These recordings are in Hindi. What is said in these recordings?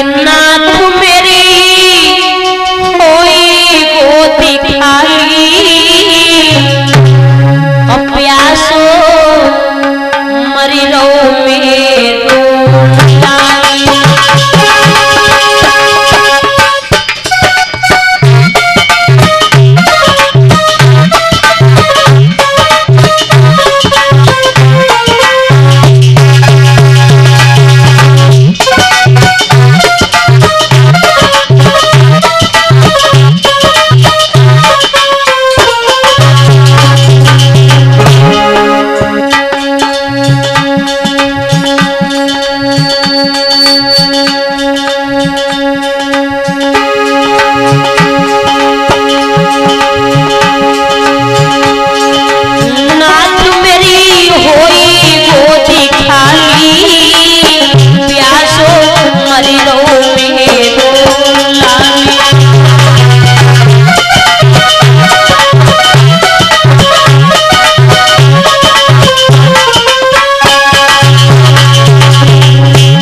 कि नाथ मेरी होई गोदी खाली और प्यासो मरी रहो मेरो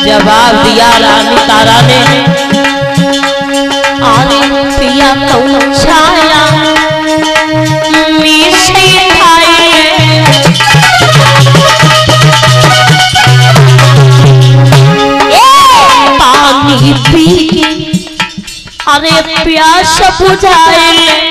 जवाब दिया रानी तारा ने आरे पिया पहुंचाया मीठे खाए पानी पी अरे प्यास बुझाए ने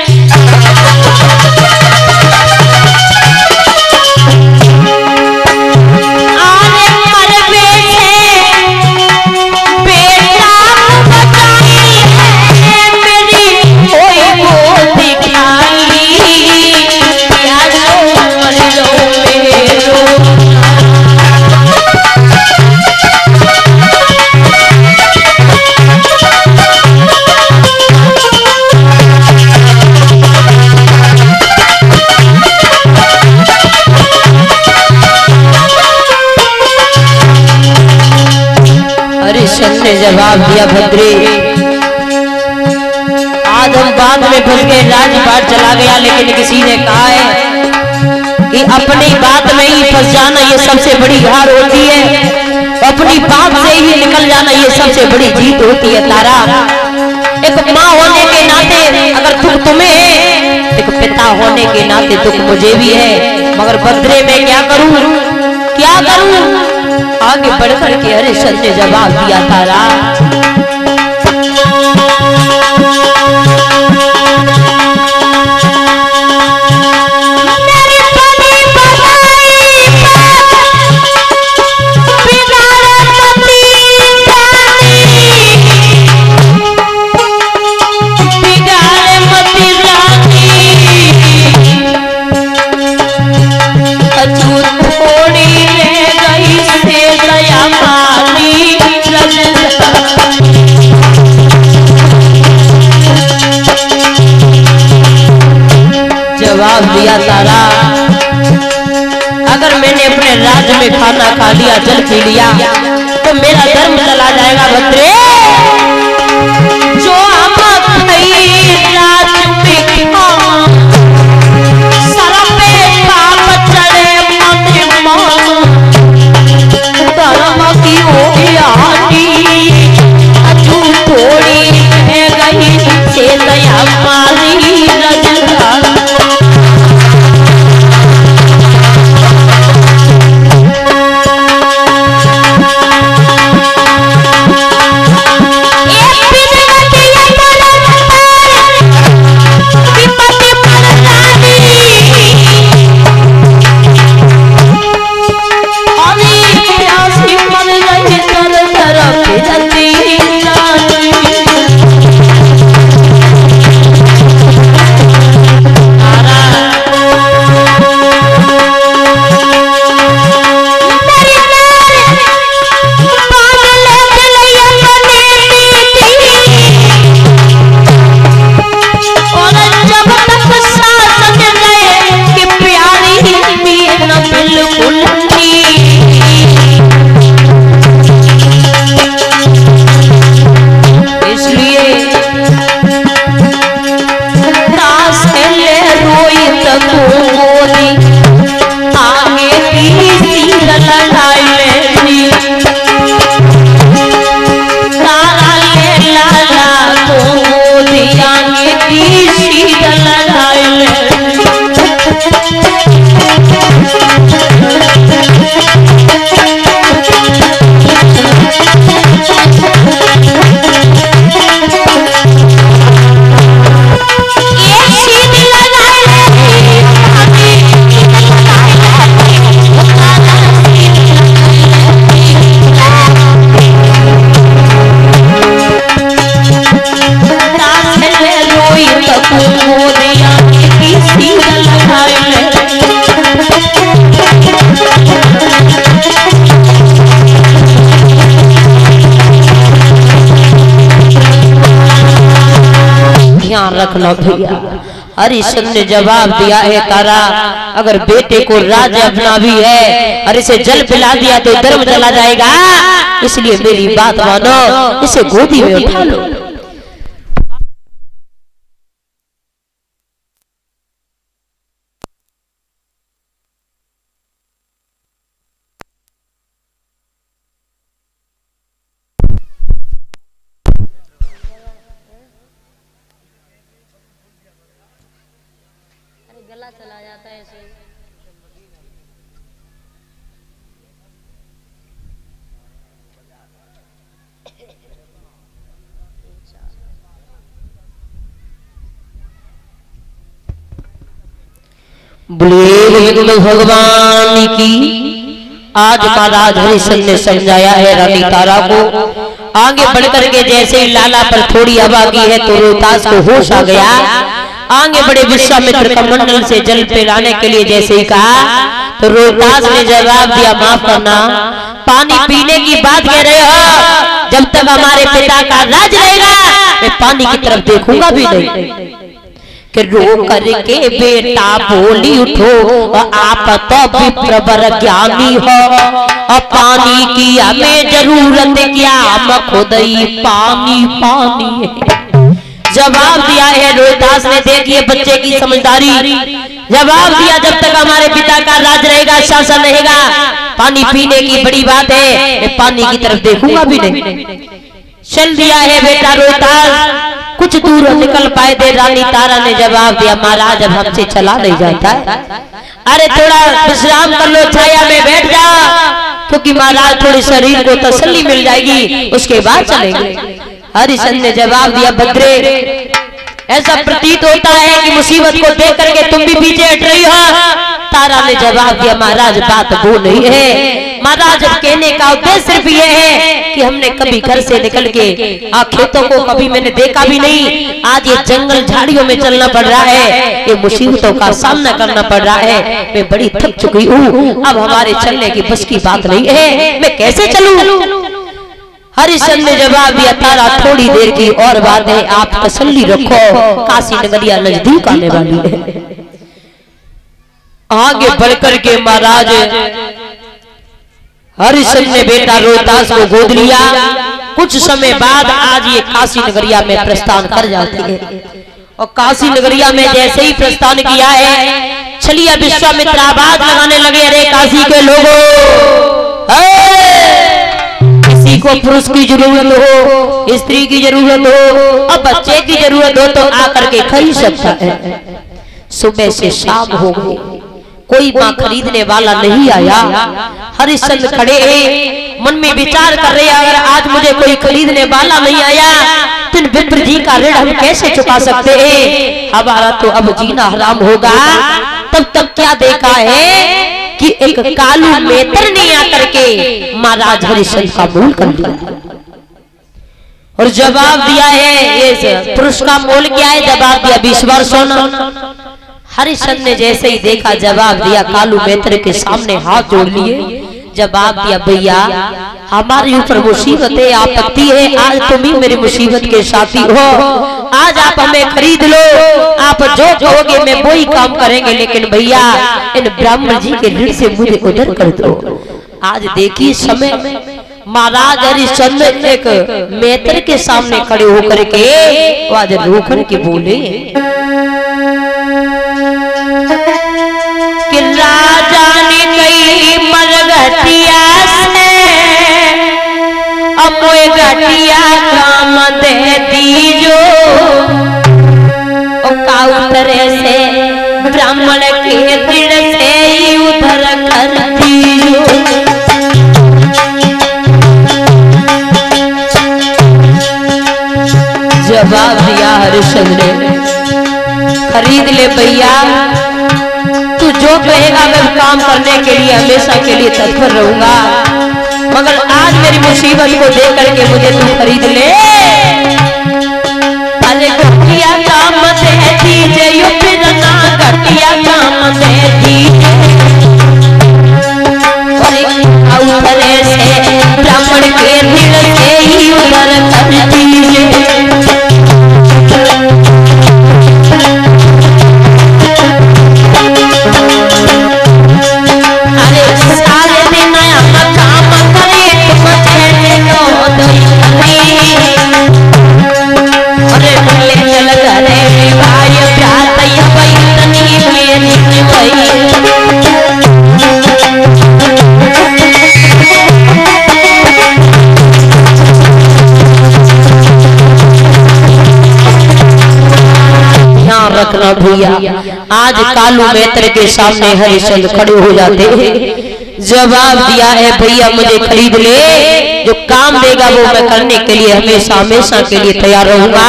जवाब दिया भद्रे आज हम बात में फंस गए राजपाट चला गया लेकिन किसी ने कहा है कि अपनी बात में ही फंस जाना ये सबसे बड़ी हार होती है अपनी बात से ही निकल जाना ये सबसे बड़ी जीत होती है तारा एक माँ होने के नाते अगर दुख तुम्हें है एक पिता होने के नाते दुख मुझे भी है मगर भद्रे में क्या करूं आगे बढ़कर के हरिश्चंद्र ने जवाब दिया तारा जवाब दिया तारा अगर मैंने अपने राज्य में खाना खा लिया जल पी लिया तो मेरा धर्म चला जाएगा भद्रे जो सर पे पाप चढ़े धर्म की हो गई थोड़ी गई से दया मारी ध्यान रखना भैया। हरिश्चंद्र ने जवाब दिया है तारा, अगर बेटे को राज्य अपना भी है और इसे जल पिला दिया तो धर्म चला जाएगा, इसलिए मेरी बात मानो, इसे गोदी में उठा लो। गला चला जाता है ऐसे। बोले भगवान की। आज महाराज हरिश्चंद्र ने समझाया है रानी तारा को। आगे बढ़कर के जैसे ही लाला पर थोड़ी हवा की है तो रोहतास को होश आ गया। आगे बड़े विश्वामित्र कमंडल से जल पिलाने के लिए जैसे ही कहा तो रोहतास ने जवाब दिया, माफ करना, पानी पीने की बात कह रहे हो? जब तक हमारे पिता का राज रहेगा मैं पानी की तरफ देखूंगा भी नहीं। कि रो करके बेटा बोली उठो, आप तो विप्रवर ज्ञानी हो, और पानी की हमें जरूरत क्या, हम खुद ही पानी पानी है। जवाब दिया है रोहतास ने, देखिए बच्चे की समझदारी। जवाब दिया, जब तक हमारे पिता का राज रहेगा, शासन रहेगा, पानी पीने की बड़ी बात है, मैं पानी की तरफ देखूंगा भी नहीं। चल दिया है बेटा रोहतास। कुछ दूर निकल पाए थे, रानी तारा ने जवाब दिया, महाराज अब हमसे चला नहीं जाता है, अरे थोड़ा विश्राम कर लो, छाया में बैठ जाओ, क्योंकि महाराज थोड़ी शरीर को तसल्ली मिल जाएगी, उसके बाद चलेंगे। हरिश्चंद्र ने जवाब दिया, बद्रे ऐसा प्रतीत होता है कि मुसीबत को देख करके तुम भी पीछे हट रही हो। तारा ने जवाब दिया, महाराज बात वो नहीं है, महाराज कहने का उद्देश्य सिर्फ ये है कि हमने कभी घर से निकल के खेतों को कभी मैंने देखा भी नहीं। आज ये जंगल झाड़ियों में चलना पड़ रहा है, ये मुसीबतों का सामना करना पड़ रहा है, मैं बड़ी थक चुकी हूँ, अब हमारे चलने की बस की बात नहीं है, मैं कैसे चलूं? हरिश्चंद्र ने जवाब दिया, तारा थोड़ी देर की और बात है, आप तसल्ली रखो, काशी नगरिया नजदीक आने वाली है। आगे बढ़कर के महाराज हरिश्चंद्र ने बेटा रोहतास को गोद लिया। कुछ समय बाद आज ये काशी नगरिया में प्रस्थान कर जाती है, और काशी नगरिया में जैसे ही प्रस्थान किया है, चलिए विश्वामित्र आवाज लगाने लगे, अरे काशी के लोगों, किसी को पुरुष की जरूरत हो, स्त्री की जरूरत हो, और बच्चे की जरूरत हो तो आकर के खरीद सकता है। सुबह से शाम हो गई, कोई मां खरीदने वाला नहीं आया। हरिश्चंद्र खड़े हैं, मन में विचार कर रहे, अगर आज मुझे कोई खरीदने वाला नहीं आया तो विप्र जी का ऋण हम कैसे चुका सकते हैं, हमारा तो अब जीना हराम होगा। तब तक क्या देखा है कि एक कालू मेतर ने आकर के महाराज हरिश्चंद्र का मोल कर लिया और जवाब दिया है, इस पुरुष का मोल क्या है? जवाब दिया 20 वर्ष सोना। हरिश्चंद्र ने जैसे ही देखा, जवाब दिया, कालू मेत्र के सामने हाथ जोड़ लिए, जवाब दिया, भैया हमारे ऊपर मुसीबत है, आपत्ति है, आज तुम ही मेरी मुसीबत के साथी हो, आज आप हमें खरीद लो, आप जो कहोगे मैं वही काम करेंगे, लेकिन भैया इन ब्राह्मण जी के ऋण से मुझे उधर कर दो। आज देखिए समय महाराज हरिश्चंद्र एक मेत्र के सामने खड़े होकर के आज रोकन के बोले कि राजा ने कई मरघटिया से अमोए घटिया काम दे दीजो, काउतरे से ब्राह्मण के दिल से ही उधर कर दीजो। जवाब दिया हरिश्चंद्र ने, खरीद ले भैया, तू जो कहेगा मैं काम करने के लिए हमेशा के लिए तत्पर रहूंगा, मगर आज मेरी मुसीबत को देख करके मुझे तू खरीद ले। अरे घटिया काम दे दीजिए, यो फिर ना घटिया काम दे दीजिए, उधरे से ब्राह्मण के दिल से ही उधर कर दीजिए। रखना भैया। आज कालू मैत्र के सामने हरिश्चंद्र खड़े हो जाते हैं, जवाब दिया है भैया मुझे खरीद ले, जो काम देगा वो मैं करने के लिए हमेशा हमेशा के लिए तैयार रहूंगा।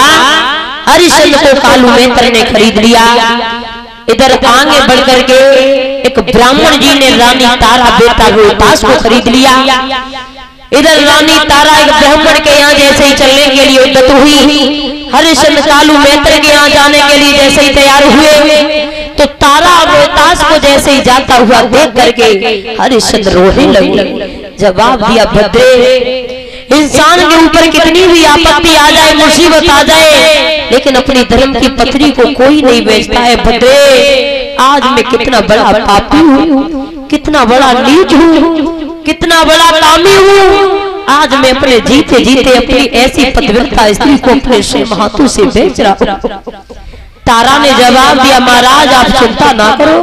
हरिश्चंद्र को कालू मैत्र ने खरीद लिया। इधर आगे बढ़कर के एक ब्राह्मण जी ने रानी तारा बेटा रोहतास को खरीद लिया। इधर रानी तारा एक ब्राह्मण के यहाँ जैसे ही चलने के लिए उद्यत हुई, हरिश्चंद्र कालू मैत्र के यहाँ जाने के लिए जैसे ही तैयार हुए, तो तारा रोहतास को जैसे ही जाता हुआ देख करके हरिश्चंद्र रोने लगे। जवाब दिया भद्रे, इंसान के ऊपर कितनी भी आपत्ति आ जाए, मुसीबत आ जाए, लेकिन अपनी धर्म की पत्नी को कोई नहीं बेचता है। भद्रे, आज मैं कितना बड़ा पापी हूँ, कितना बड़ा नीच हूँ, कितना बड़ा कामी हूँ। आज मैं अपने जीते जीते अपनी ऐसी पतिव्रता स्त्री को अपने स्वयं हाथों से बेच रहा हूँ। तारा ने जवाब दिया, महाराज आप चिंता ना करो,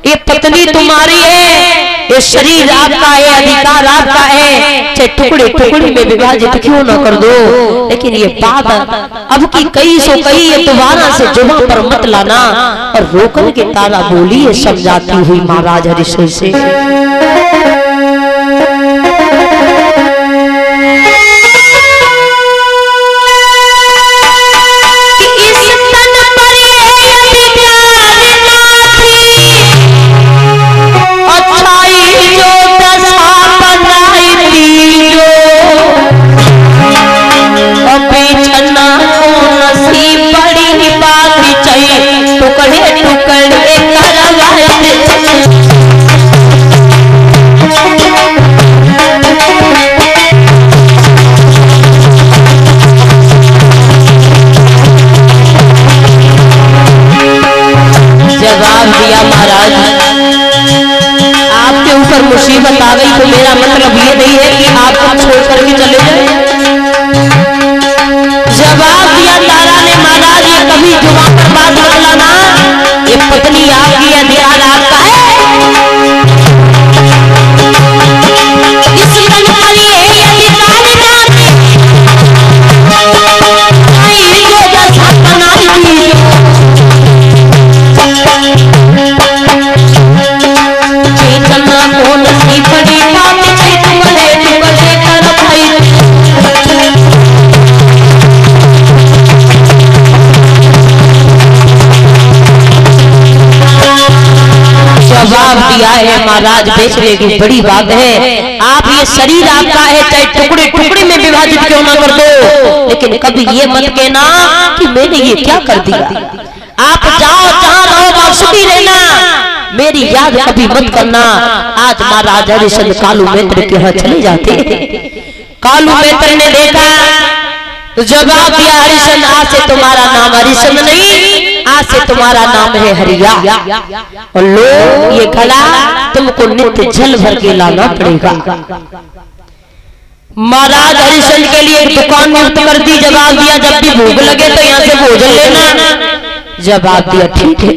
ये पत्नी तुम्हारी है, ये शरीर आपका है, अधिकार आपका है, चाहे टुकड़े टुकड़े में विभाजित क्यों न कर दो, लेकिन ये बात अब की कई सो कई ये दोबारा से जुबान पर मत लाना। और रोकन के तारा बोली है समझाती हुई महाराज हरिश्चंद्र से, मुसीबत आ गई तो मेरा मतलब ये नहीं है कि आप हम छोड़ करके चले जाए। जवाब दिया तारा ने, महाराज ये कभी जुबान पर बात मत लाना, ये पत्नी आपकी है, ध्यान आपका है। इस तन पर ये अधिकार नारी, जो जैसा बनाई थी, जवाब दिया है महाराज बेचने की बड़ी बात है, आप ये शरीर आपका है, चाहे टुकड़े टुकड़े में विभाजित क्यों ना कर दो, लेकिन कभी ये मत कहना कि मैंने ये क्या कर दिया। आप जाओ जहां रहो वहां सुखी रहना, मेरी याद कभी मत करना। आज महाराज हरिश्चंद्र कालू मैत्र के यहाँ चले जाते। कालू मैत्र ने देखा तो जवाब दिया, हरिश्चंद्र आज से तुम्हारा नाम हरिश्चंद्र नहीं, आज से तुम्हारा नाम है हरिया, और लो ये घड़ा तुमको नित्य जल भर के लाना पड़ेगा। महाराज हरिश्चंद्र के लिए एक दुकान नियुक्त कर दी। जवाब दिया, जब भी भूख लगे तो यहाँ से भोजन लेना। जवाब दिया ठीक है।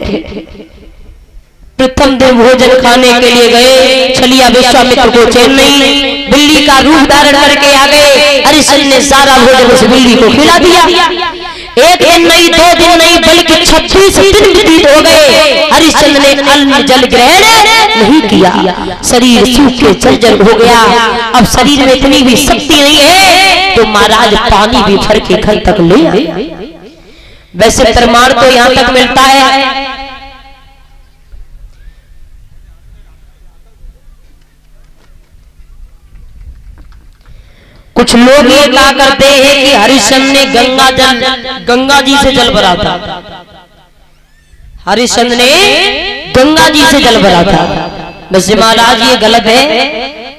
प्रथम दिन भोजन खाने के लिए गए, छलिया विश्वामित्र को चैन नहीं, बिल्ली का रूप धारण करके आ गए। हरिश्चंद्र ने सारा भोजन उस बिल्ली को खिला दिया। एक दिन नहीं, दो दिन नहीं, बल्कि 36 दिन व्यतीत हो गए। हरिश्चंद्र ने अन्न जल ग्रहण नहीं किया, शरीर सूख के जर्जर हो गया। अब शरीर में इतनी भी शक्ति नहीं है तो महाराज पानी भी भर के घर तक ले आए। वैसे प्रमाण तो यहाँ तक मिलता है, कुछ लोग ये कहा करते हैं कि हरिश्चंद्र ने गंगा जी से जल भरा था। हरिश्चंद्र ने गंगा जी से जल भरा था। वैसे महाराज ये गलत है।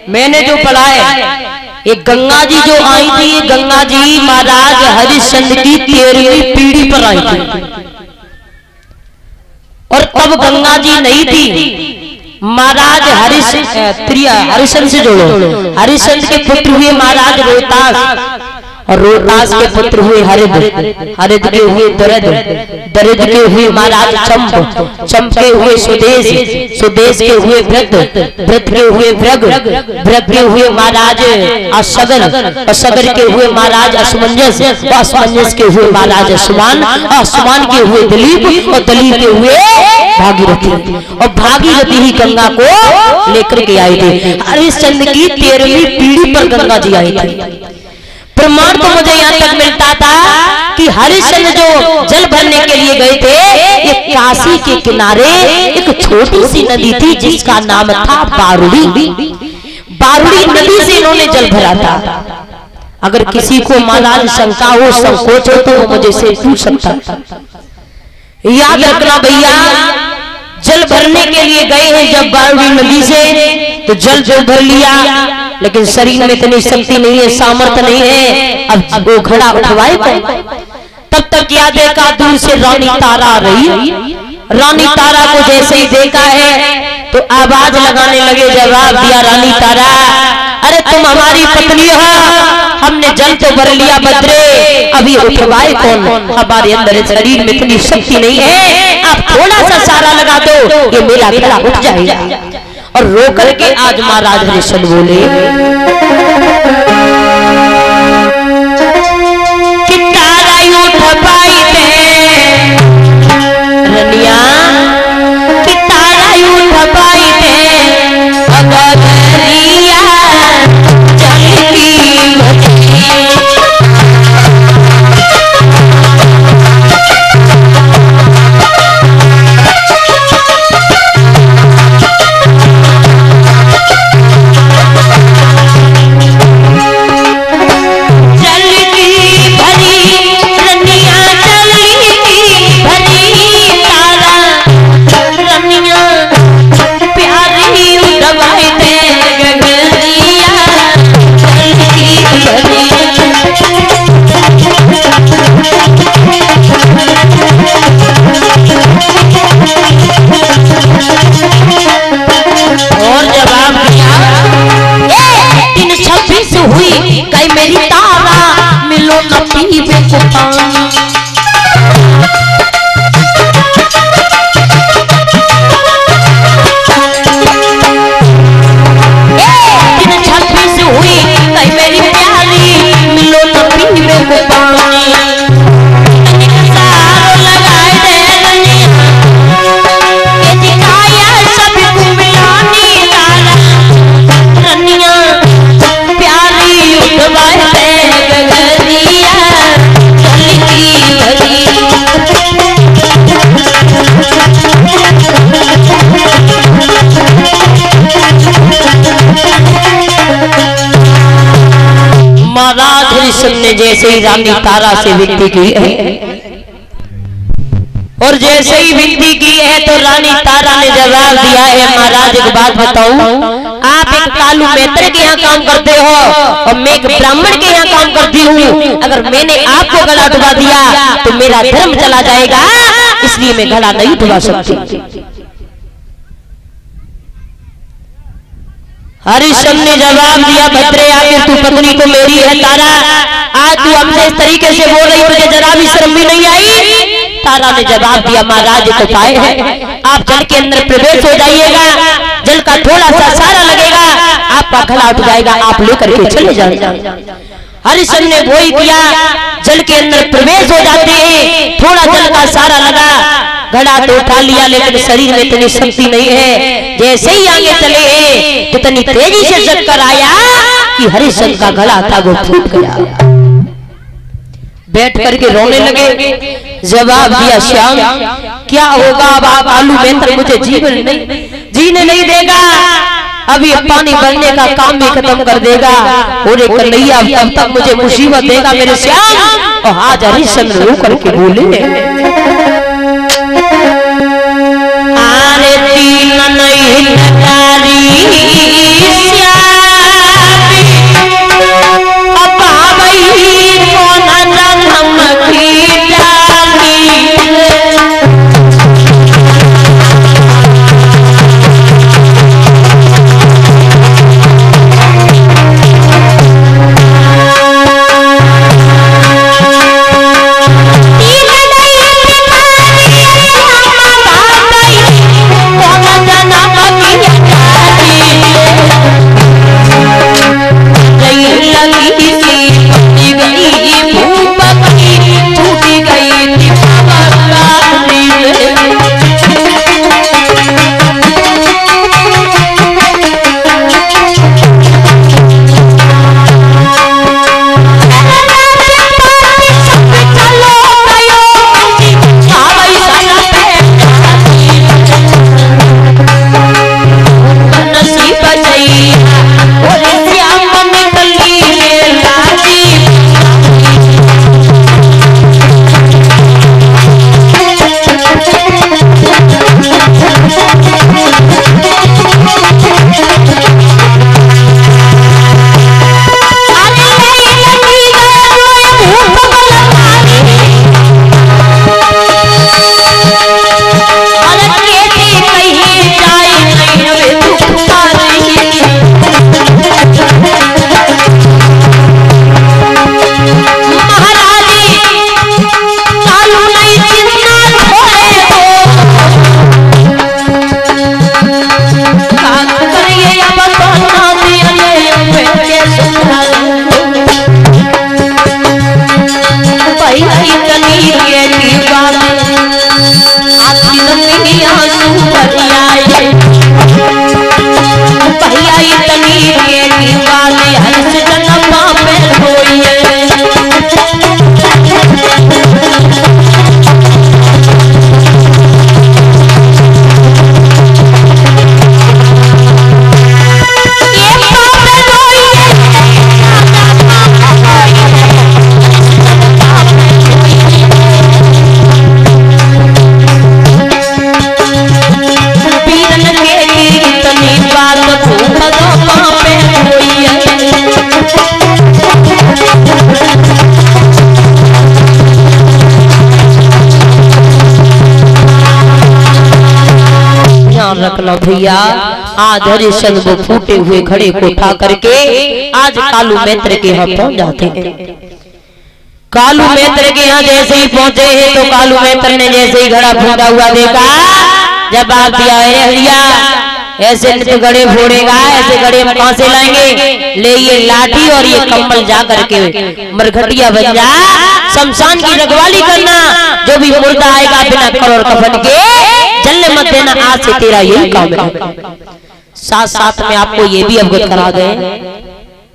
मैंने जो पढ़ा है, ये गंगा जी जो आई थी, ये गंगा जी महाराज हरिश्चंद्र की 13वीं पीढ़ी पर आई थी, और तब गंगा जी नहीं थी। महाराज हरिश्चंद्र से जोड़ो, हरिश्चंद्र के पुत्र हुए महाराज रोहतास, और रोहतास के पुत्र हुए हरिद, हरिद के हुए दरद, दरद के हुए महाराज चंप, चंप के हुए सुदेश, सुदेश के हुए व्रत, व्रत के हुए व्रग, व्रग के हुए महाराज असगर, असगर के हुए महाराज असमंजस, असमंजस के हुए महाराज असमान, असमान के हुए दलीप और दलीप के हुए भागीरथी। और भागीरथी ही गंगा को लेकर के आए थे। हरिश्चंद्र की 13वीं पीढ़ी पर गंगा जी आई थी। प्रमाण तो मुझे यहाँ तक मिलता था कि हरिश्चंद्र जो जल भरने के लिए गए थे, ये काशी के किनारे एक छोटी सी नदी थी जिसका नाम था बारुड़ी। बारुड़ी नदी से इन्होंने जल भरा था। अगर किसी को महाराज शंका हो, संकोच हो, तो वो मुझे से पूछ सकता है। याद रखना भैया, जल भरने के लिए गए हैं जब बारुड़ी नदी से, तो जल जो भर लिया, लेकिन शरीर में इतनी शक्ति नहीं है, सामर्थ्य नहीं है, अब वो घड़ा उठवाए कौन? तब तक याद देखा दूर से रानी तारा आ रही। रानी तारा को जैसे ही देखा है तो आवाज लगाने लगे, जवाब दिया रानी तारा, अरे तुम हमारी पत्नी हो, हमने जल तो भर लिया बद्रे, अभी उठवाए कौन? हमारे अंदर शरीर में इतनी शक्ति नहीं है, आप थोड़ा सा सारा लगा दो, ये मेरा घड़ा उठ जाएगा। और रो करके आज महाराज हरिश्चंद्र बोले कि तारा उठ पाई थे रनिया, कि तारा उठ पाई थे अगर रिया जल की मछली। हुई कई मेरी तारा मिलो न पीवे को पानी। दिन 26 हुई कई मेरी प्यारी मिलो न पीवे को पानी। लगाए दे ये दिखाया सबको मिलानी तारा रनिया महाराज हरिश्चंद्र ने जैसे ही रानी तारा से विनती की है और जैसे ही विनती की है तो रानी तारा ने जवाब दिया है, महाराज एक बात बताऊं, आप एक कालू मेहतर के यहाँ काम करते हो और मैं एक ब्राह्मण के यहाँ काम करती हूँ। अगर मैंने आपको गला उठवा दिया तो मेरा धर्म चला जाएगा, इसलिए मैं गला नहीं उठवा सकती। हरिश्चंद्र ने जवाब दिया, भद्रे आखिर तू पत्नी तो मेरी है तारा, आज तू हमसे इस तरीके से बोल रही, तुझे जरा भी शर्म भी नहीं आई? तारा ने जवाब दिया, महाराज तो उपाय है, आप जल के अंदर प्रवेश हो जाइएगा, जल का थोड़ा सा सारा लगेगा, आपका गला उठ जाएगा, आप लेकर के चले जाइएगा। हरिश्चंद्र ने वही किया, जल के अंदर प्रवेश हो जाते हैं, थोड़ा जल का सारा लगा, घड़ा तो उठा लिया, लेकिन शरीर में इतनी शक्ति नहीं है। जैसे ही आगे चले हैं इतनी तेजी से चक्कर आया कि हरिश्चंद्र का गला था वो फूट गया। बैठ करके रोने लगे। जवाब दिया, श्याम क्या होगा अब? आप आलू मेहतर मुझे जीने नहीं देगा, अब ये पानी भरने का काम भी खत्म कर देगा और एक कन्हैया तब तक मुझे मुसीबत देगा मेरे श्याम। और आज हरिश्चंद्र रो करके बोले, आरे तीन नहीं नगारी अब आवई कौन रंग की डाली। ध्यान रखना भैया, आज हरिश्चंद्र को फूटे हुए घड़े को उठा करके आज कालू मित्र के यहाँ पहुंच जाते हैं। कालू मित्र के यहाँ जैसे ही पहुंचे हैं तो कालू मित्र ने जैसे ही घड़ा फूटा हुआ देखा, जवाब दिया, अरे हरिया ऐसे तो गड़े फोड़ेगा, ऐसे गड़े कहां से लाएंगे, ले ये लाठी और ये कम्बल जा करके मरघटिया बन जा, शमशान की रखवाली करना, जो भी मुर्दा आएगा बिना कर और कफन के जलने मत देना, आज से तेरा यही काम है। साथ साथ में आपको ये भी अवगत करा दें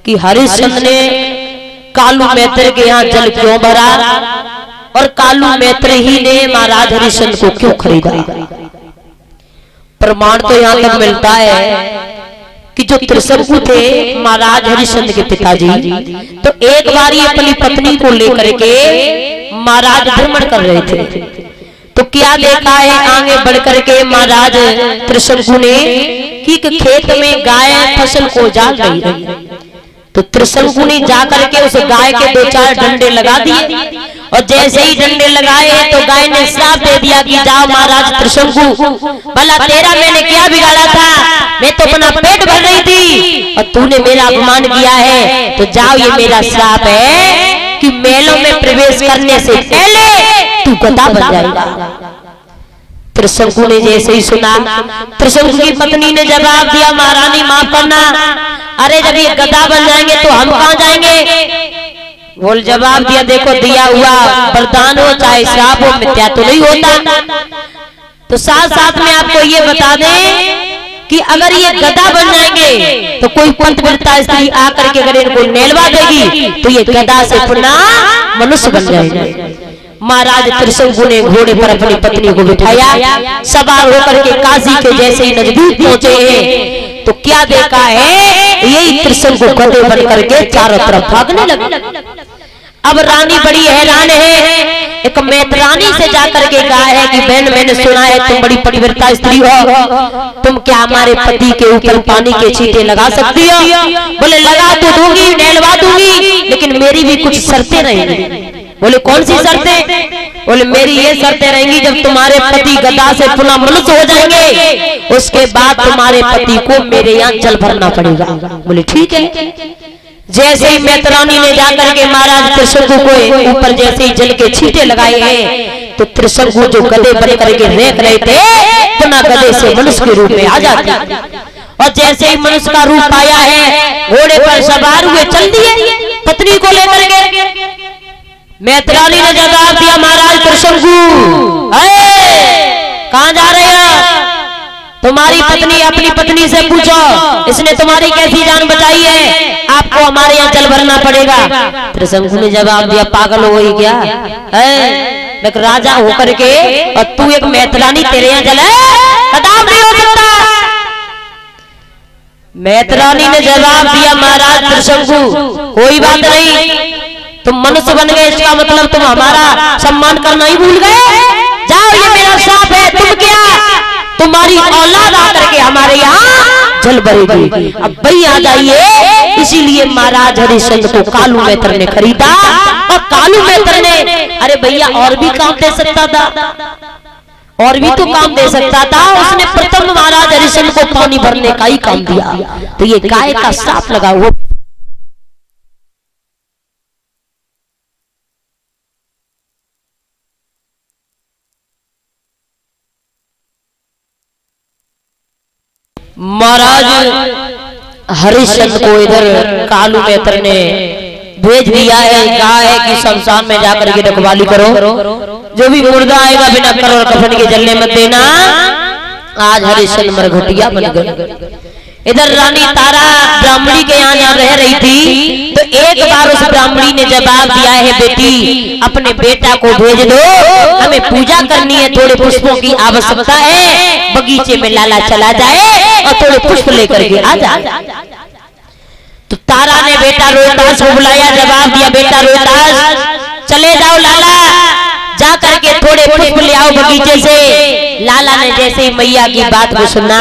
कि हरिश्चंद्र ने कालू मित्र के यहाँ जल क्यों भरा और कालू मित्र ही ने महाराज हरिश्चंद्र को क्यों खरीदा। प्रमाण तो यहाँ तक मिलता है कि जो त्रिशंकु थे महाराज हरिश्चंद्र के पिताजी, तो एक बार ही अपनी पत्नी को लेकर के महाराज भ्रमण कर रहे थे, तो क्या देखा है आगे बढ़ करके महाराज त्रिशंकु ने कि खेत में गाय फसल को जाल रही है, तो त्रिशंकु ने जाकर के उस गाय के 2-4 डंडे लगा दिए, और जैसे ही डंडे लगाए तो गाय ने श्राप दे दिया कि जाओ महाराज त्रिशंकु, भला तेरा मैंने क्या बिगाड़ा था, मैं तो अपना पेट भर रही थी और तूने मेरा अपमान किया है, तो जाओ ये मेरा श्राप है कि मेलों में प्रवेश करने से पहले तू गधा बन जाएगा। त्रिशंकु ने जैसे ही सुना, त्रिशंकु की पत्नी ने जवाब दिया, महारानी माफ करना, अरे जब ये गधा बन जाएंगे तो हम कहां जाएंगे। बोल जवाब दिया, देखो दिया हुआ वरदान हो चाहे श्राप हो मिथ्या तो नहीं होता। तो साथ साथ में आपको ये बता दें कि अगर ये गधा बन जाएंगे तो कोई पंथविरता स्त्री आकर के अगर इनको नेलवा देगी तो ये गधा से पुनः मनुष्य बन जाएंगे। महाराज त्रिशंकु ने घोड़े पर अपनी पत्नी को बिठाया, सवार होकर के काशी के जैसे ही नजदीक पहुंचे हैं तो क्या देखा है, यही त्रिशंकु गधे बन करके चारों तरफ भागने लगे। अब रानी बड़ी हैरान है, एक मैत्रानी से जाकर के कहा है कि बहन मैंने सुना है तुम बड़ी पतिव्रता स्त्री हो, तुम क्या हमारे पति के ऊपर पानी के छींटे लगा सकती हो। बोले लगा तो दूंगी, नहलवा दूंगी, लेकिन मेरी भी कुछ शर्तें रहेंगी। बोले कौन सी शर्तें। बोले मेरी ये शर्तें रहेंगी, जब तुम्हारे पति गधा से पुनः मनुष्य हो जाएंगे उसके बाद तुम्हारे पति को मेरे यहाँ जल भरना पड़ेगा। बोले ठीक है। जैसे ही मैत्रानी ने जाकर के महाराज त्रिशंकु को ऊपर जैसे ही जल के छींटे लगाए हैं तो त्रिशंकु जो गधे बन करके रेख रहे थे पुनः गधे से मनुष्य के रूप में आ जाते, और जैसे ही मनुष्य का रूप पाया है घोड़े पर सवार हुए चल दिए पत्नी को लेकर के। मैत्रानी ने जवाब दिया, महाराज त्रिशंकु कहां जा रहे हो, तुम्हारी पत्नी अपनी पत्नी से पूछो इसने तुम्हारी कैसी जान बचाई है, आपको हमारे यहाँ जल भरना पड़ेगा। त्रिशंकु ने जवाब दिया, पागल हो गई क्या है, मैं राजा होकर के और तू एक मैत्रानी, तेरे यहाँ जल है, कदाप नहीं हो सकता। मैत्रानी ने जवाब दिया, महाराज त्रिशंकु कोई बात नहीं, तुम मनुष्य बन गए इसका मतलब तुम हमारा सम्मान करना ही भूल गए, जाओ ये मेरा श्राप है, तुम क्या तुम्हारी औलाद आकर के हमारे यहाँ जल भरेगी, अब भाई आ जाइए। इसीलिए महाराज हरिश्चंद्र को कालू मित्र ने खरीदा, और कालू मित्र ने अरे भैया और भी काम दे सकता था, और भी तो काम दे सकता था, उसने प्रथम महाराज हरिश्चंद्र को पानी भरने का ही काम दिया। तो ये गाय का श्राप लगा हुआ। महाराज हरिश्चंद्र को इधर कालू मित्र ने भेज दिया है, कहा है कि शमशान में जाकर के रखवाली करो, जो भी मुर्दा आएगा बिना कर और कफन के जलने मत देना। आज हरिश्चंद्र मरघटिया बन गए। इधर रानी तारा ब्राह्मणी के यहाँ रह रही थी, तो एक बार उस ब्राह्मणी ने जवाब दिया है, बेटी अपने बेटा को भेज दो, हमें पूजा करनी है, थोड़े पुष्पों की आवश्यकता है, बगीचे में लाला चला जाए और थोड़े पुष्प लेकर के आ जाए। तो तारा ने बेटा रोहिदास को बुलाया, जवाब दिया, बेटा रोहिदास चले जाओ लाला, जा करके थोड़े पुष्प ले आओ बगीचे से। लाला ने जैसे ही मैया की बात को सुना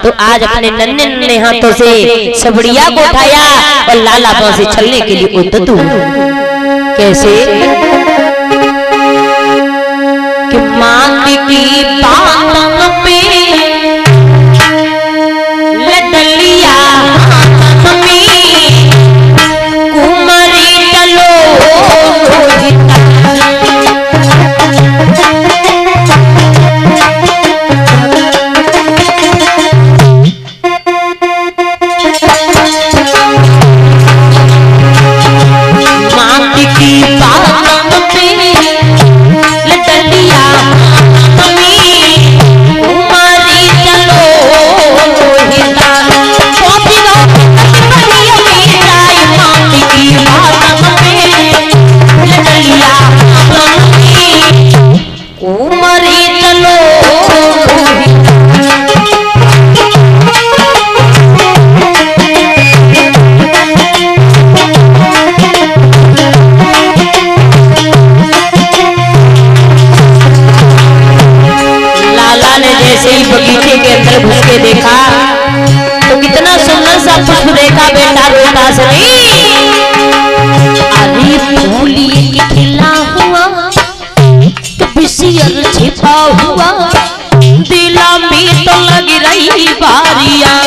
तो आज अपने नन्हे नन्हे हाथों से सबड़िया को उठाया और लाला पास से चलने के लिए उद्यत हुआ। कैसे कि मांग की बातों पे में घुस के देखा तो कितना सुंदर सा पुष्प देखा बेटा रोहितास ने। अरे फूली खिला हुआ तो बिसियर छिपा हुआ, दिला में तो लग रही बारियां,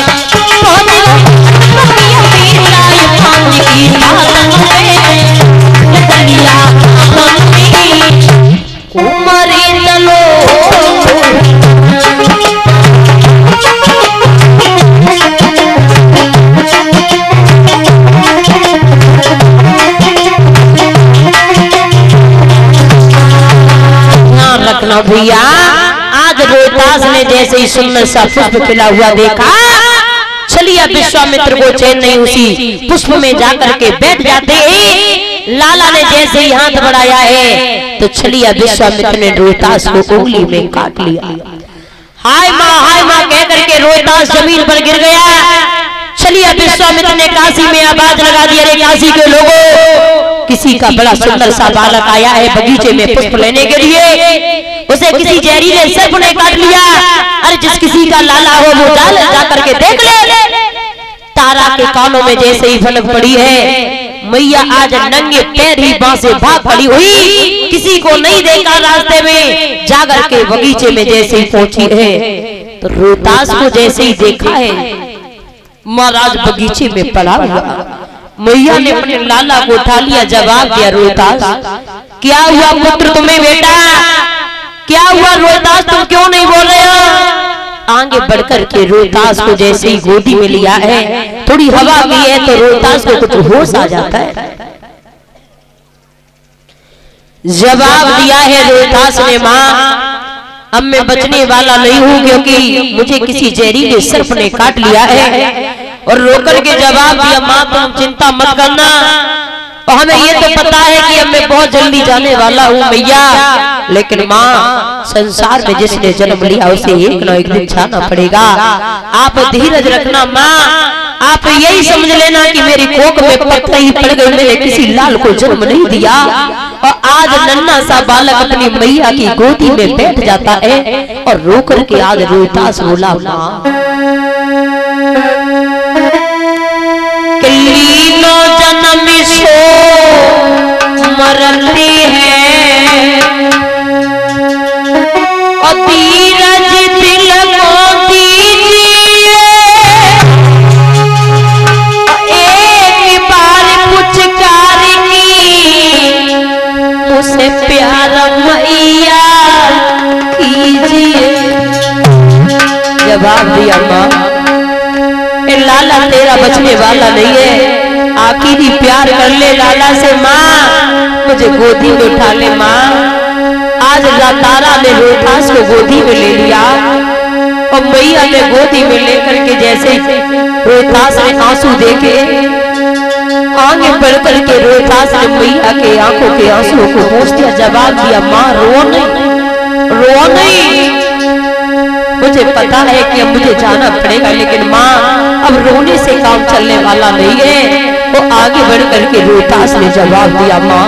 उमरे चलो रखना भैया। आज रोहितास ने जैसे ही सुंदर सा पुष्प खिला हुआ देखा, चलिए विश्वामित्र को चैन नहीं, उसी पुष्प में जाकर के बैठ जाते हैं। लाला ने जैसे ही हाथ बढ़ाया है तो चलिए विश्वामित्र ने रोहितास को उंगली में काट लिया। हाय माँ कह करके रोहितास जमीन पर गिर गया। चलिए विश्वामित्र ने काशी में आवाज लगा दी, अरे काशी के लोगों, किसी का बड़ा सुंदर सा बालक आया है बगीचे में पुष्प लेने के लिए, उसे किसी जहरीले सर्प ने काट लिया। अरे जिस किसी का लाला हो वो जा करके देख ले। तारा के कानों में जैसे ही भनक पड़ी है, मैया आज नंगे पैर ही वहां से भाग पड़ी हुई, किसी को नहीं देखा रास्ते में, जाकर के बगीचे में जैसे ही पहुंची है तो रोहितास को जैसे ही देखा है महाराज बगीचे में पड़ा हुआ। मैया ने अपने लाला को उठा लिया, जवाब दिया, रोहितास क्या हुआ पुत्र तुम्हें बेटा, क्या हुआ रोहितास, तुम क्यों नहीं बोल रहे हो। आगे बढ़कर के रोहितास को जैसे ही गोदी में लिया है, थोड़ी हवा भी है तो रोहितास को कुछ होश आ जाता है। जवाब दिया है रोहितास ने, माँ अब मैं बचने वाला नहीं हूँ, क्योंकि मुझे किसी जहरीले सर्प ने काट लिया है। और रोकर के जवाब दिया, माँ तुम चिंता मत करना, और हमें ये तो पता है कि अब मैं बहुत जल्दी जाने वाला हूँ मैया, लेकिन माँ संसार में जिसने जन्म लिया उसे एक न एक दिन जाना पड़ेगा, आप धीरज रखना माँ। आप यही समझ लेना कि मेरी कोख में पत्थर ही पड़ गई, मैंने किसी लाल को जन्म नहीं दिया। और आज नन्हा सा बालक अपनी मैया की गोदी में बैठ जाता है और रो करके आज रोहितास बोला, माँ लीनो जन्म सो मरते हैं, और धीरज दिल को दीजिए, एक बार पुचकार की उसे प्यार मैया कीजिए। जवाब दिया, माँ लाला तेरा बचने वाला नहीं है, आखिरी प्यार कर ले लाला से माँ, मुझे गोदी में उठा ले माँ। आज तारा ने रोहितास को गोदी में ले लिया और मैया ने गोदी में लेकर के जैसे रोहितास ने आंसू देखे, आगे बढ़कर के रोहितास ने मैया के आंखों के आंसुओं को पोंछ दिया। जवाब दिया, माँ रो नहीं, मुझे पता है कि अब मुझे जाना पड़ेगा, लेकिन माँ अब रोने से काम चलने वाला नहीं है। वो आगे बढ़ करके रोहितास ने जवाब दिया, माँ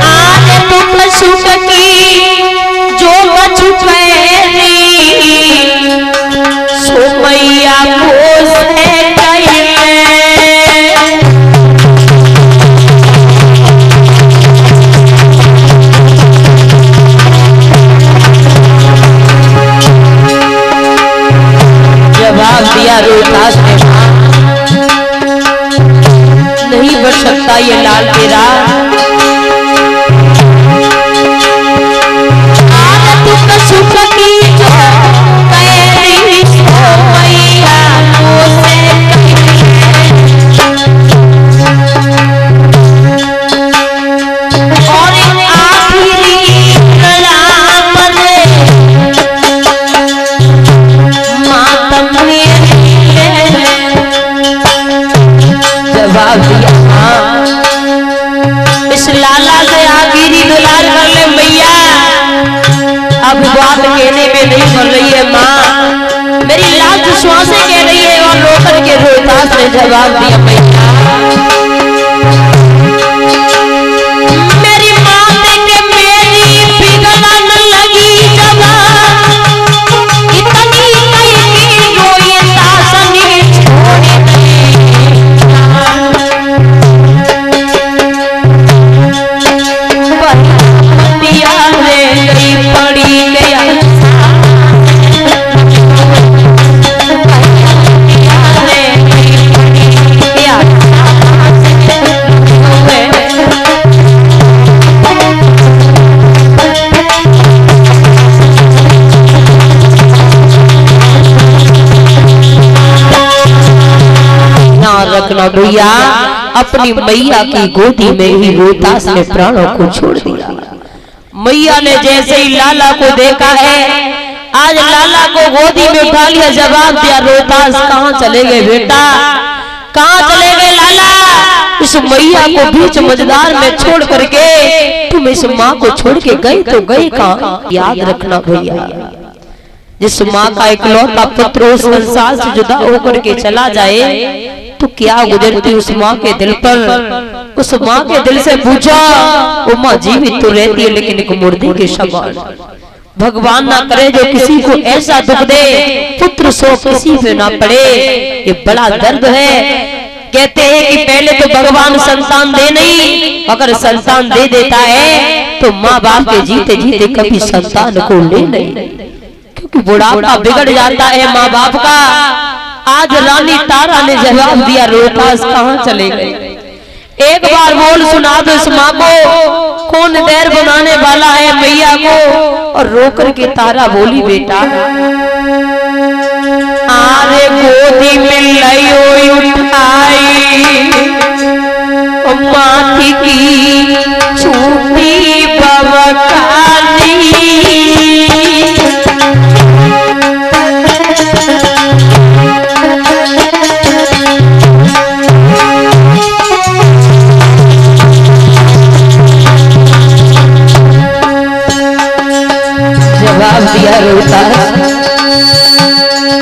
आज तो पशु की जो कछु पैरी, सो मैया को से दिया रोहितास ने, नहीं बच सकता ये लाल तेरा, आज तुम सुख की जो पैरी सो मैया को से और आखिरी कलाम जवाब दिया, हाँ इस लाला से आखिरी दुलार कर ले मैया, अब बात कहने में नहीं बोल रही है माँ, मेरी लाज श्वासें कह रही है। और रोकर के रोहितास ने जवाब दिया, मैया मेरी माँ के मेरी पिघलन लगी जवान, भैया अपनी मैया की गोदी में ही रोहतास ने प्राणों को छोड़ दिया। मैया ने जैसे ही लाला को देखा है, आज लाला को गोदी में उठा लिया, जवाब दिया, रोहतास कहाँ चले गए बेटा, कहाँ चले गए लाला? इस मैया को बीच मझधार में छोड़ करके तुम इस माँ को छोड़ के गए तो गए कहाँ? याद रखना भैया, जिस माँ का इकलौता पुत्र उस संसार से जुदा होकर के चला जाए तो क्या गुजरती उस माँ के दिल पर। उस माँ के दिल से पूछा, वो माँ जीवित तो रहती है लेकिन एक मुर्दे के समान। भगवान ना करे जो किसी को ऐसा दुख दे, पुत्र शोक किसी पे ना पड़े, ये बड़ा दर्द है। कहते हैं कि पहले तो भगवान संतान दे नहीं, अगर संतान दे देता है तो माँ बाप के जीते जीते कभी संतान को ले नहीं, क्योंकि बुढ़ापा बिगड़ जाता है माँ बाप का। आज रानी तारा ने जवाब दिया, रोहतास कहाँ चले गए? एक बार बोल सुना दो इस माँ को, कौन देर बनाने वाला है मैया को? और रोकर के तारा बोली, बेटा आरे गोदी में लयो उठाई, माथी की छूटी बवकानी, जवाब दिया रोहतास,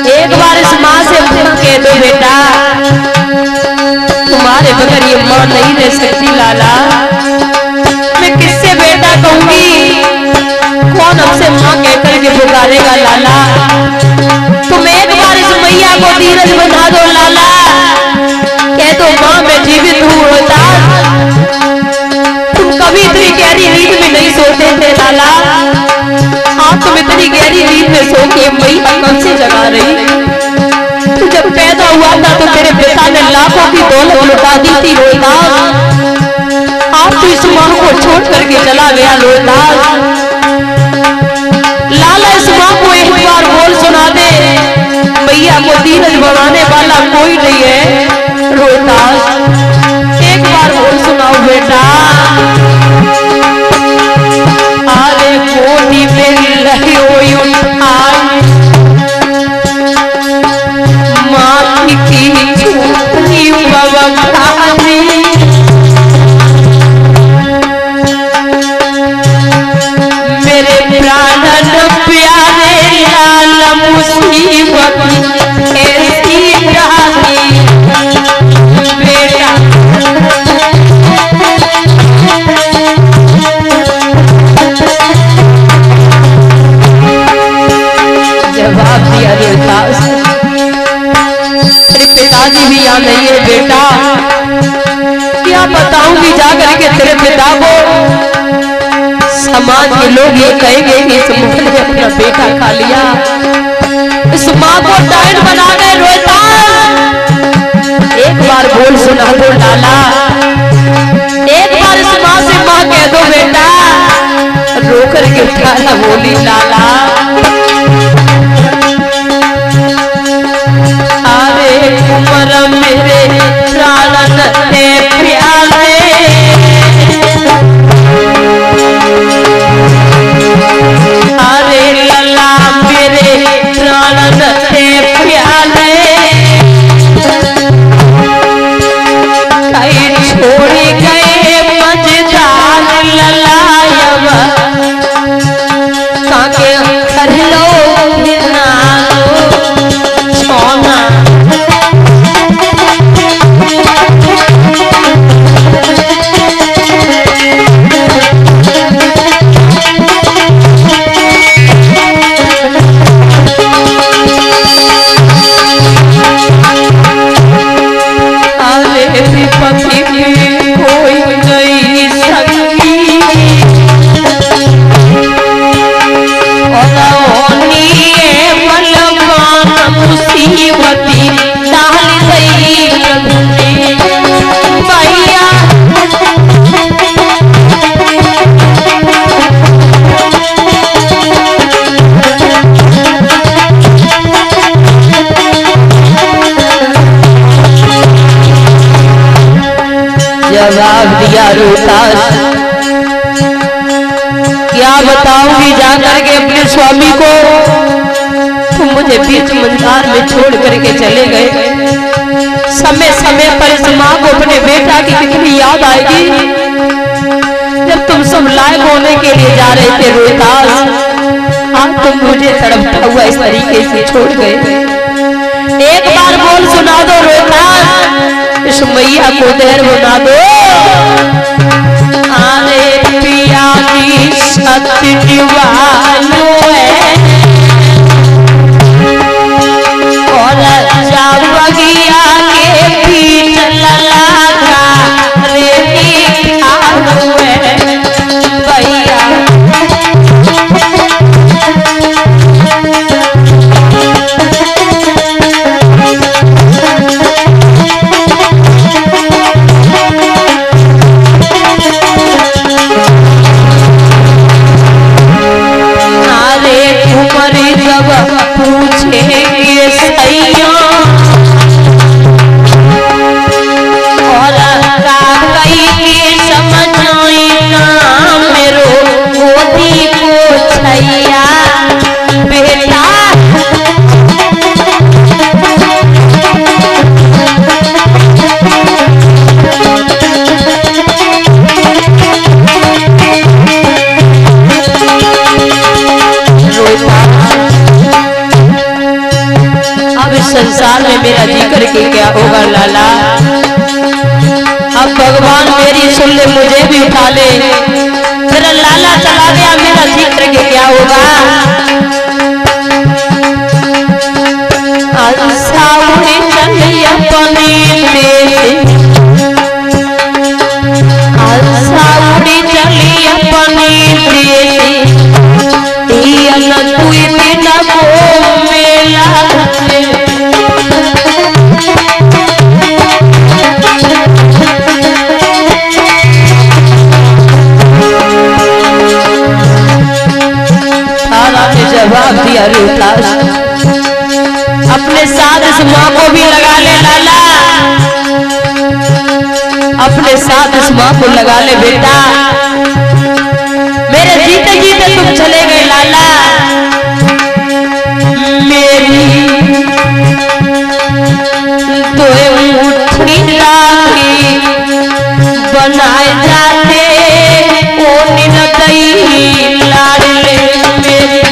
एक बार इस माँ से कह दो बेटा, तुम्हारे बगैर ये माँ नहीं रह सकती लाला। मैं किससे बेटा कहूंगी, कौन हमसे माँ कहकर के पुकारेगा लाला? तुम एक बार इस मैया को धीरज बना दो लाला, कह दो माँ मैं जीवित हूँ। रोहतास तुम कभी इतनी गहरी नींद में नहीं सोते थे लाला, आप तुम इतनी गहरी नींद में सो के मैया कब से जगा रही? तू जब पैदा हुआ था तो तेरे पिता ने लाखों की दौलत लुटा दी थी रोहतास, आप तो इस माँ को छोड़ करके चला गया रोहतास। लाला इस माँ को एक बार बोल सुना दे, मैया को धीरज बढ़ाने वाला कोई नहीं है रोहतास, एक बार बोल सुनाओ बेटा। आरे गोदी में लयो उठाई, माँ की छूटी बवकानी, मेरे प्राणन प्यारे लाल मुसीबत ऐसी रानी, बेटा जवाब दिया रोहतास, तेरे पिताजी भी यहाँ नहीं है बेटा, क्या बताऊंगी जाकर के तेरे पिता को? समाज के लोग ये कहेंगे कि इस मुगल ने अपना बेटा खा लिया, इस माँ को डायन बना गए रोहतास। एक बार बोल सुना दो लाला, एक बार इस माँ से माँ कह दो बेटा। रोकर के उठाना बोली लाला, आरे कुमर मेरे प्राणन ते प्यारे, आरे लला मेरे प्राणन ते प्यारे, कहीं छोड़ गए मझधार ललायब, काके रोहतास, क्या बताऊंगी जाकर के अपने स्वामी को, तुम मुझे बीच मंझार में छोड़ करके चले गए। समय समय पर इस माँ को अपने बेटा की कितनी याद आएगी जब तुम सब लायक होने के लिए जा रहे थे रोहतास, आज तुम मुझे तड़पता हुआ इस तरीके से छोड़ गए। एक बार बोल सुना दो रोहतास, इस मैया को देर बना दो। आने पिया की सत्य दीवानो है और जावगिया के पीठ ललाका रे आलू है भैया। संसार में मेरा जी करके क्या होगा लाला, अब भगवान मेरी सुन ले, मुझे भी उठा ले। मेरा लाला चला गया, मेरा जी करके क्या होगा। सावरी चली अपनी सावरी चली अपनी जवाब दिया रोहतास, अपने साथ इस माँ को भी लगा ले लाला, अपने साथ इस माँ को लगा ले बेटा। मेरे जीते जीते तुम चले गए लाला, मेरी तो मुट्ठी राखी बनाए जाते ओ निरतई लाडले मेरी।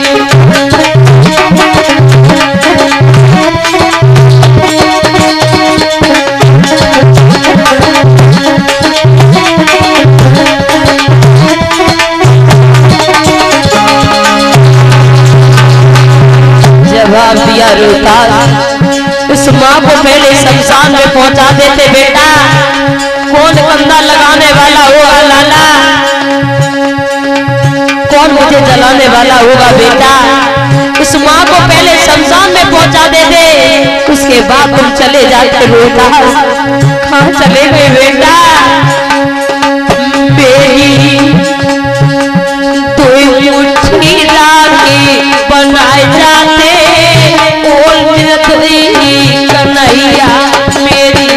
जवाब दिया रोहतास, इस माँ को पहले शमशान में पहुंचा देते बेटा, कौन कंधा लगाने वाला होगा लाला, कौन मुझे जलाने वाला होगा बेटा। इस माँ को पहले शमशान में पहुंचा देते, उसके बाद तुम चले जाते रोहतास। कहाँ चले गए बेटा, मेरी तो मुट्ठी राखी बनाए जाते कन्हैया मेरी।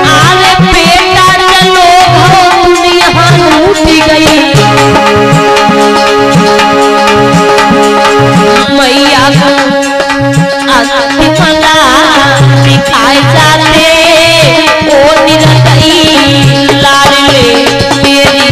अरे बेटा चलो दुनिया लूटी गई, मैया दिखाए जाते ओ निरतई लाडले मेरी।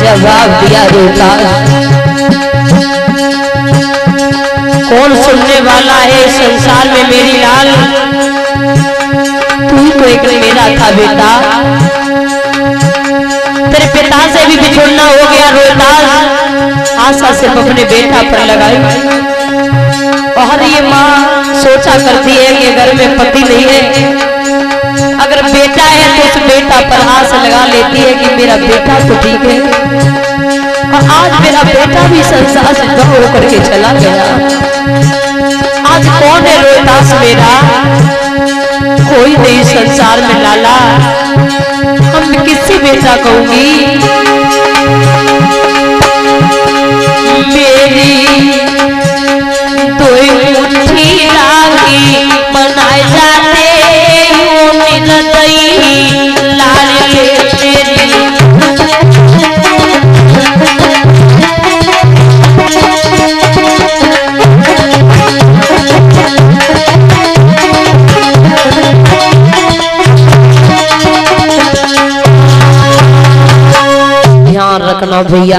जवाब दिया रोहतास, कौन सुनने वाला है संसार में मेरी लाल, तू तो एक मेरा था बेटा। तेरे पिता से भी बिछुड़ना हो गया रोहतास, आशा सिर्फ अपने बेटा पर लगाई। और ये माँ सोचा करती है कि घर में पति नहीं है, अगर बेटा है तो उस बेटा पर आस लगा लेती है कि मेरा बेटा तो ठीक है, और आज मेरा बेटा भी संसार से दूर होकर के चला गया। आज कौन है रोहतास मेरा? कोई नहीं संसार में लाला। हम किससे बेटा कहूंगी? मेरी तो मुट्ठी राखी बनाए जाते यूं निर्दयी लाडले तेरी। ध्यान रखना भैया,